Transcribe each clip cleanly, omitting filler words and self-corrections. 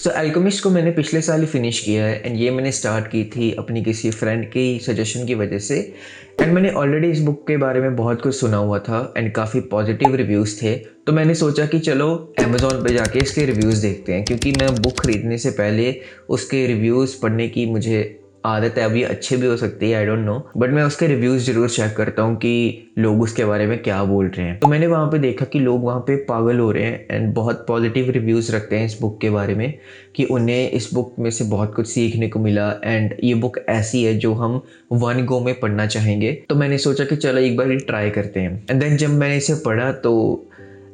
सो alchemist को मैंने पिछले साल ही फिनिश किया है एंड ये मैंने स्टार्ट की थी अपनी किसी फ्रेंड की सजेशन की वजह से। एंड मैंने ऑलरेडी इस बुक के बारे में बहुत कुछ सुना हुआ था एंड काफ़ी पॉजिटिव रिव्यूज़ थे। तो मैंने सोचा कि चलो अमेज़ॉन पे जाके इसके रिव्यूज़ देखते हैं, क्योंकि मैं बुक ख़रीदने से पहले उसके रिव्यूज़ पढ़ने की मुझे आदत है। अभी अच्छे भी हो सकती है, आई डोंट नो, बट मैं उसके रिव्यूज़ ज़रूर चेक करता हूँ कि लोग उसके बारे में क्या बोल रहे हैं। तो मैंने वहाँ पे देखा कि लोग वहाँ पे पागल हो रहे हैं एंड बहुत पॉजिटिव रिव्यूज़ रखते हैं इस बुक के बारे में, कि उन्हें इस बुक में से बहुत कुछ सीखने को मिला एंड ये बुक ऐसी है जो हम वन गो में पढ़ना चाहेंगे। तो मैंने सोचा कि चलो एक बार ट्राई करते हैं। एंड देन जब मैंने इसे पढ़ा तो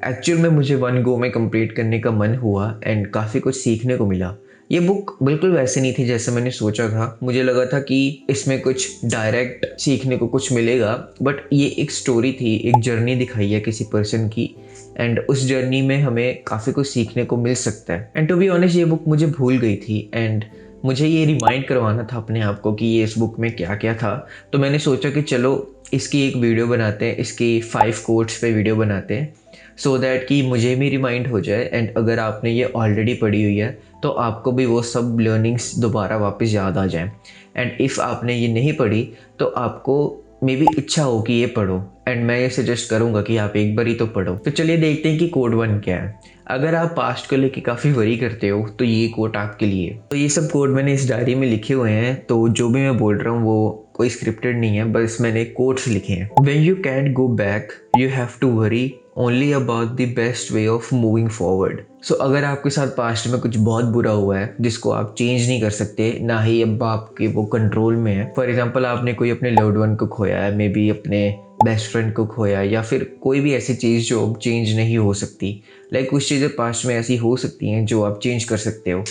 एक्चुअल में मुझे वन गो में कंप्लीट करने का मन हुआ एंड काफ़ी कुछ सीखने को मिला। ये बुक बिल्कुल वैसे नहीं थी जैसे मैंने सोचा था। मुझे लगा था कि इसमें कुछ डायरेक्ट सीखने को कुछ मिलेगा, बट ये एक स्टोरी थी, एक जर्नी दिखाई है किसी पर्सन की एंड उस जर्नी में हमें काफ़ी कुछ सीखने को मिल सकता है। एंड टू बी ऑनेस्ट ये बुक मुझे भूल गई थी एंड मुझे ये रिमाइंड करवाना था अपने आप को कि ये इस बुक में क्या क्या था। तो मैंने सोचा कि चलो इसकी एक वीडियो बनाते हैं, इसकी 5 कोट्स पे वीडियो बनाते हैं, सो दैट कि मुझे भी रिमाइंड हो जाए एंड अगर आपने ये ऑलरेडी पढ़ी हुई है तो आपको भी वो सब लर्निंग्स दोबारा वापस याद आ जाएं। एंड इफ़ आपने ये नहीं पढ़ी तो आपको मे बी इच्छा हो कि ये पढ़ो, एंड मैं ये सजेस्ट करूँगा कि आप एक बार ही तो पढ़ो। तो चलिए देखते हैं कि कोड 1 क्या है। अगर आप पास्ट को लेके काफ़ी वरी करते हो तो ये कोट आपके लिए। तो ये सब कोड मैंने इस डायरी में लिखे हुए हैं, तो जो भी मैं बोल रहा हूँ वो कोई स्क्रिप्टेड नहीं है, बस मैंने कोट्स लिखे हैं। When you can't go back, you have to worry only about the best way of moving forward. So अगर आपके साथ पास्ट में कुछ बहुत बुरा हुआ है जिसको आप चेंज नहीं कर सकते, ना ही अब आपके वो कंट्रोल में है। फॉर एग्जाम्पल आपने कोई अपने लव्ड वन को खोया है, मे बी अपने बेस्ट फ्रेंड को खोया, या फिर कोई भी ऐसी चीज़ जो अब चेंज नहीं हो सकती। लाइक कुछ चीज़ें पास्ट में ऐसी हो सकती हैं जो आप चेंज कर सकते हो,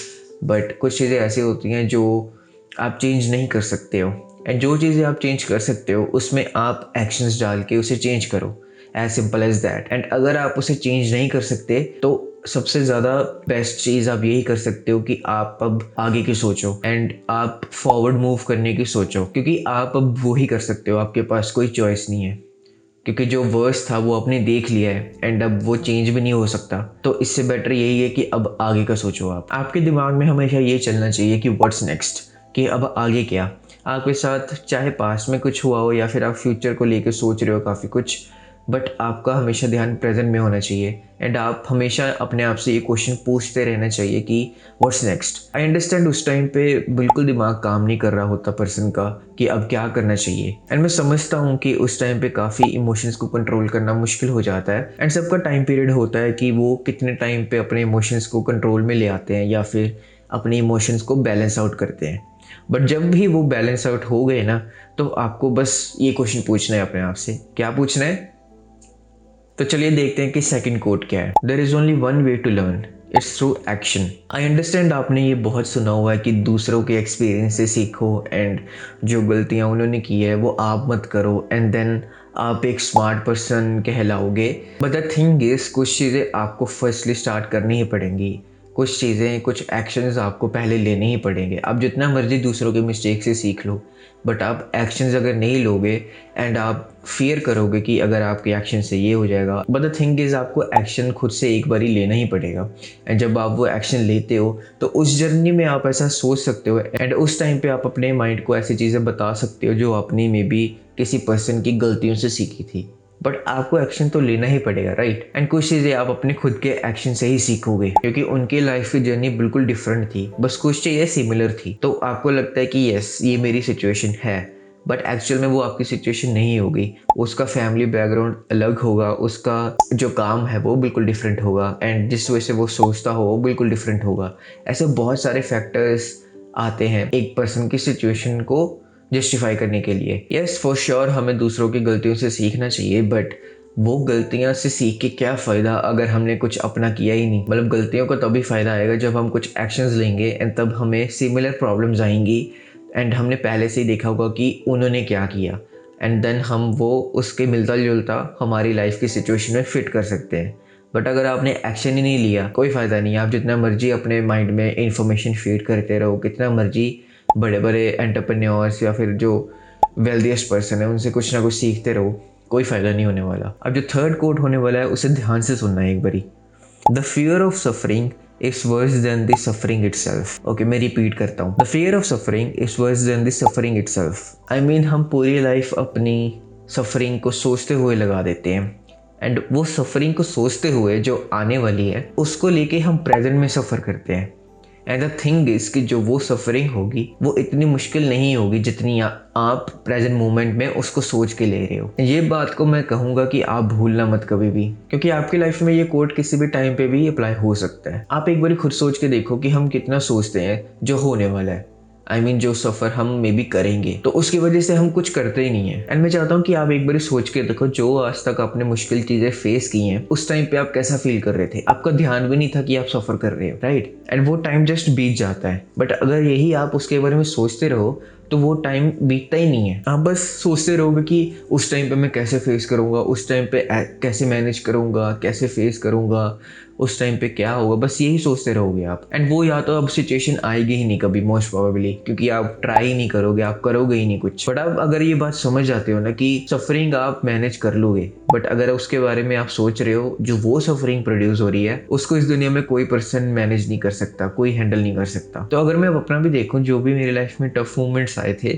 बट कुछ चीज़ें ऐसी होती हैं जो आप चेंज नहीं कर सकते हो। एंड जो चीज़ें आप चेंज कर सकते हो उसमें आप एक्शंस डाल के उसे चेंज करो, as simple as that. And अगर आप उसे चेंज नहीं कर सकते तो सबसे ज़्यादा बेस्ट चीज़ आप यही कर सकते हो कि आप अब आगे की सोचो एंड आप फॉरवर्ड मूव करने की सोचो, क्योंकि आप अब वो ही कर सकते हो, आपके पास कोई चॉइस नहीं है, क्योंकि जो वर्स था वो आपने देख लिया है एंड अब वो चेंज भी नहीं हो सकता। तो इससे बेटर यही है कि अब आगे का सोचो। आप आपके दिमाग में हमेशा ये चलना चाहिए कि व्हाट्स नेक्स्ट, कि अब आगे क्या। आपके साथ चाहे पास्ट में कुछ हुआ हो या फिर आप फ्यूचर को लेकर सोच रहे हो काफ़ी कुछ, बट आपका हमेशा ध्यान प्रेजेंट में होना चाहिए एंड आप हमेशा अपने आप से ये क्वेश्चन पूछते रहना चाहिए कि व्हाट्स नेक्स्ट। आई अंडरस्टैंड उस टाइम पे बिल्कुल दिमाग काम नहीं कर रहा होता पर्सन का कि अब क्या करना चाहिए, एंड मैं समझता हूँ कि उस टाइम पे काफ़ी इमोशंस को कंट्रोल करना मुश्किल हो जाता है। एंड सबका टाइम पीरियड होता है कि वो कितने टाइम पे अपने इमोशंस को कंट्रोल में ले आते हैं या फिर अपने इमोशंस को बैलेंस आउट करते हैं। बट जब भी वो बैलेंस आउट हो गए ना, तो आपको बस ये क्वेश्चन पूछना है अपने आप से। क्या पूछना है? तो चलिए देखते हैं कि सेकंड कोट क्या है। There is only one way to learn, it's through action. I understand आपने ये बहुत सुना हुआ है कि दूसरों के एक्सपीरियंस से सीखो एंड जो गलतियाँ उन्होंने की है वो आप मत करो एंड देन आप एक स्मार्ट पर्सन कहलाओगे। बट द थिंग इज कुछ चीज़ें आपको फर्स्टली स्टार्ट करनी ही पड़ेंगी, कुछ चीज़ें, कुछ एक्शंस आपको पहले लेने ही पड़ेंगे। आप जितना मर्जी दूसरों के मिस्टेक से सीख लो, बट आप एक्शंस अगर नहीं लोगे एंड आप फियर करोगे कि अगर आपके एक्शन से ये हो जाएगा, बट द थिंग इज़ आपको एक्शन खुद से एक बार ही लेना ही पड़ेगा। एंड जब आप वो एक्शन लेते हो तो उस जर्नी में आप ऐसा सोच सकते हो एंड उस टाइम पे आप अपने माइंड को ऐसी चीज़ें बता सकते हो जो आपने मे बी किसी पर्सन की गलतियों से सीखी थी। बट आपको एक्शन तो लेना ही पड़ेगा, राइट। एंड कुछ चीज़ें आप अपने खुद के एक्शन से ही सीखोगे, क्योंकि उनकी लाइफ की जर्नी बिल्कुल डिफरेंट थी, बस कुछ चीज़ें सिमिलर थी। तो आपको लगता है कि यस ये मेरी सिचुएशन है, बट एक्चुअल में वो आपकी सिचुएशन नहीं होगी। उसका फैमिली बैकग्राउंड अलग होगा, उसका जो काम है वो बिल्कुल डिफरेंट होगा एंड जिस वजह से वो सोचता हो वो बिल्कुल डिफरेंट होगा। ऐसे बहुत सारे फैक्टर्स आते हैं एक पर्सन की सिचुएशन को जस्टिफाई करने के लिए। यस फॉर श्योर हमें दूसरों की गलतियों से सीखना चाहिए, बट वो गलतियां से सीख के क्या फ़ायदा अगर हमने कुछ अपना किया ही नहीं। मतलब गलतियों को तभी फ़ायदा आएगा जब हम कुछ एक्शंस लेंगे एंड तब हमें सिमिलर प्रॉब्लम्स आएंगी एंड हमने पहले से ही देखा होगा कि उन्होंने क्या किया एंड देन हम वो उसके मिलता जुलता हमारी लाइफ की सिचुएशन में फिट कर सकते हैं। बट अगर आपने एक्शन ही नहीं लिया, कोई फ़ायदा नहीं। आप जितना मर्जी अपने माइंड में इंफॉर्मेशन फीड करते रहो, कितना मर्जी बड़े बड़े एंटरप्रेन्योर्स या फिर जो वेल्दिएस्ट पर्सन है उनसे कुछ ना कुछ सीखते रहो, कोई फ़ायदा नहीं होने वाला। अब जो थर्ड कोट होने वाला है उसे ध्यान से सुनना है एक बारी। The fear of suffering is worse than the suffering itself. Okay मैं रिपीट करता हूँ. The fear of suffering is worse than the suffering itself. I mean हम पूरी लाइफ अपनी सफरिंग को सोचते हुए लगा देते हैं, एंड वो सफरिंग को सोचते हुए जो आने वाली है उसको लेके हम प्रेजेंट में सफ़र करते हैं. एंड द थिंग इज़ कि जो वो सफरिंग होगी वो इतनी मुश्किल नहीं होगी जितनी आप प्रेजेंट मोमेंट में उसको सोच के ले रहे हो. ये बात को मैं कहूँगा कि आप भूलना मत कभी भी, क्योंकि आपकी लाइफ में ये कोट किसी भी टाइम पे भी अप्लाई हो सकता है. आप एक बार खुद सोच के देखो कि हम कितना सोचते हैं जो होने वाला है. I mean, जो सफ़र हम मे बी करेंगे तो उसकी वजह से हम कुछ करते ही नहीं है. एंड मैं चाहता हूँ कि आप एक बार सोच के देखो जो आज तक आपने मुश्किल चीज़ें फेस की हैं उस टाइम पे आप कैसा फील कर रहे थे. आपका ध्यान भी नहीं था कि आप सफ़र कर रहे हो, राइट. एंड वो टाइम जस्ट बीत जाता है. बट अगर यही आप उसके बारे में सोचते रहो तो वो टाइम बीतता ही नहीं है. आप बस सोचते रहोगे कि उस टाइम पे मैं कैसे फेस करूँगा, उस टाइम पे कैसे मैनेज करूँगा, कैसे फेस करूँगा, उस टाइम पे क्या होगा, बस यही सोचते रहोगे आप. एंड वो या तो अब सिचुएशन आएगी ही नहीं कभी मोस्ट प्रोबेबली, क्योंकि आप ट्राई ही नहीं करोगे, आप करोगे ही नहीं कुछ. बट आप अगर ये बात समझ जाते हो ना कि सफरिंग आप मैनेज कर लोगे, बट अगर उसके बारे में आप सोच रहे हो जो वो सफरिंग प्रोड्यूस हो रही है उसको इस दुनिया में कोई पर्सन मैनेज नहीं कर सकता, कोई हैंडल नहीं कर सकता. तो अगर मैं अपना भी देखूँ, जो भी मेरी लाइफ में टफ मोमेंट्स आए थे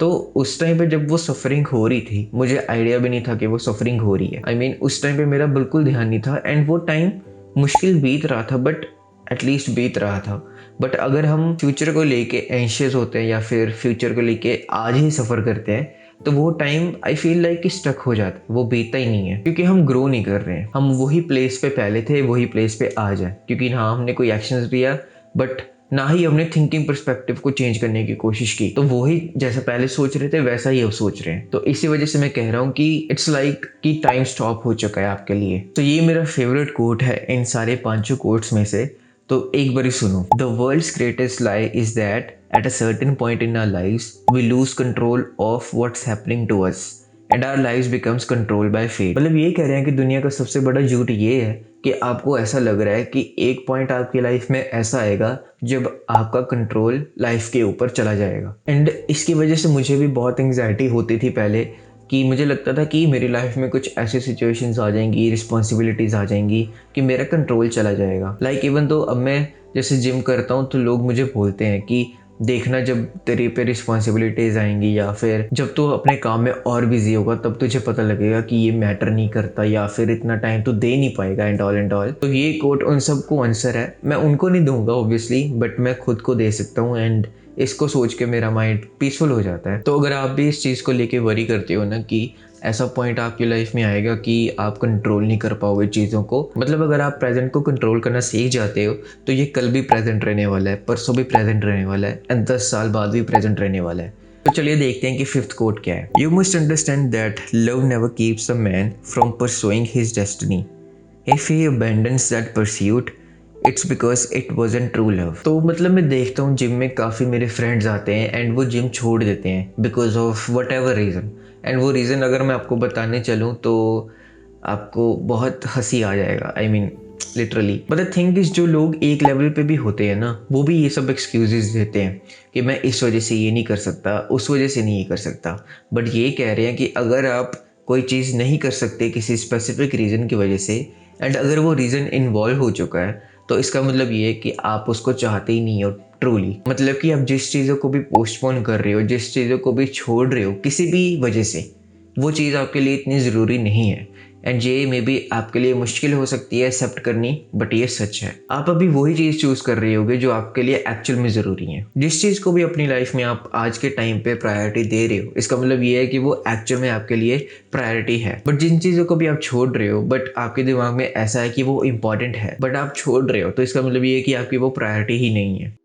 तो उस टाइम पे जब वो सफरिंग हो रही थी मुझे आइडिया भी नहीं था कि वो सफरिंग हो रही है. आई मीन उस टाइम पे मेरा बिल्कुल ध्यान नहीं था. एंड वो टाइम मुश्किल बीत रहा था बट एटलीस्ट बीत रहा था. बट अगर हम फ्यूचर को लेके एंशियस होते हैं या फिर फ्यूचर को लेके आज ही सफ़र करते हैं तो वो टाइम आई फील लाइक कि स्टक हो जाता है, वो बीतता ही नहीं है, क्योंकि हम ग्रो नहीं कर रहे हैं. हम वही प्लेस पे पहले थे, वही प्लेस पे आज है, क्योंकि ना हमने कोई एक्शंस लिया बट ना ही हमने थिंकिंग पर्सपेक्टिव को चेंज करने की कोशिश की. तो वही जैसा पहले सोच रहे थे वैसा ही अब सोच रहे हैं. तो इसी वजह से मैं कह रहा हूँ कि इट्स लाइक कि टाइम स्टॉप हो चुका है आपके लिए. तो ये मेरा फेवरेट कोट है इन सारे पांचों कोट्स में से. तो एक बार सुनो. The world's greatest lie is that at a certain point in our lives we lose control of what's happening to us and our lives becomes control by fate. मतलब ये कह रहे हैं कि दुनिया का सबसे बड़ा झूठ ये है कि आपको ऐसा लग रहा है कि एक पॉइंट आपकी लाइफ में ऐसा आएगा जब आपका कंट्रोल लाइफ के ऊपर चला जाएगा. एंड इसकी वजह से मुझे भी बहुत एंग्जाइटी होती थी पहले, कि मुझे लगता था कि मेरी लाइफ में कुछ ऐसी सिचुएशंस आ जाएंगी, रिस्पॉन्सिबिलिटीज़ आ जाएंगी कि मेरा कंट्रोल चला जाएगा. लाइक इवन तो अब मैं जैसे जिम करता हूँ तो लोग मुझे बोलते हैं कि देखना जब तेरे पे रिस्पॉन्सिबिलिटीज़ आएंगी या फिर जब तू अपने काम में और बिजी होगा तब तुझे पता लगेगा कि ये मैटर नहीं करता या फिर इतना टाइम तो दे नहीं पाएगा एंड ऑल. तो ये कोट उन सबको आंसर है. मैं उनको नहीं दूंगा ऑब्वियसली, बट मैं खुद को दे सकता हूँ. एंड इसको सोच के मेरा माइंड पीसफुल हो जाता है. तो अगर आप भी इस चीज़ को लेके वरी करते हो ना कि ऐसा पॉइंट आपकी लाइफ में आएगा कि आप कंट्रोल नहीं कर पाओगे चीज़ों को, मतलब अगर आप प्रेजेंट को कंट्रोल करना सीख जाते हो तो ये कल भी प्रेजेंट रहने वाला है, परसों भी प्रेजेंट रहने वाला है एंड 10 साल बाद भी प्रेजेंट रहने वाला है. तो चलिए देखते हैं कि फिफ्थ कोट क्या है. You must understand that love never keeps a man from pursuing his destiny. If he abandons that pursuit it's because it wasn't true love. तो मतलब मैं देखता हूँ जिम में काफ़ी मेरे फ्रेंड्स आते हैं एंड वो जिम छोड़ देते हैं because of what ever reason. And वो रीज़न अगर मैं आपको बताने चलूँ तो आपको बहुत हंसी आ जाएगा. I mean literally. But the thing is जो लोग एक लेवल पे भी होते हैं ना वो भी ये सब एक्सक्यूजेस देते हैं कि मैं इस वजह से ये नहीं कर सकता, उस वजह से नहीं कर सकता. बट ये कह रहे हैं कि अगर आप कोई चीज़ नहीं कर सकते किसी स्पेसिफिक रीज़न की वजह से एंड अगर वो रीज़न इन्वॉल्व हो चुका है तो इसका मतलब ये है कि आप उसको चाहते ही नहीं हो ट्रूली. मतलब कि आप जिस चीज़ों को भी पोस्टपोन कर रहे हो, जिस चीज़ों को भी छोड़ रहे हो किसी भी वजह से, वो चीज़ आपके लिए इतनी ज़रूरी नहीं है. एंड ये मे बी आपके लिए मुश्किल हो सकती है एक्सेप्ट करनी, बट ये सच है. आप अभी वही चीज़ चूज़ कर रहे होगे जो आपके लिए एक्चुअल में ज़रूरी है. जिस चीज़ को भी अपनी लाइफ में आप आज के टाइम पे प्रायोरिटी दे रहे हो इसका मतलब ये है कि वो एक्चुअल में आपके लिए प्रायोरिटी है. बट जिन चीज़ों को भी आप छोड़ रहे हो बट आपके दिमाग में ऐसा है कि वो इंपॉर्टेंट है बट आप छोड़ रहे हो तो इसका मतलब ये है कि आपकी वो प्रायोरिटी ही नहीं है.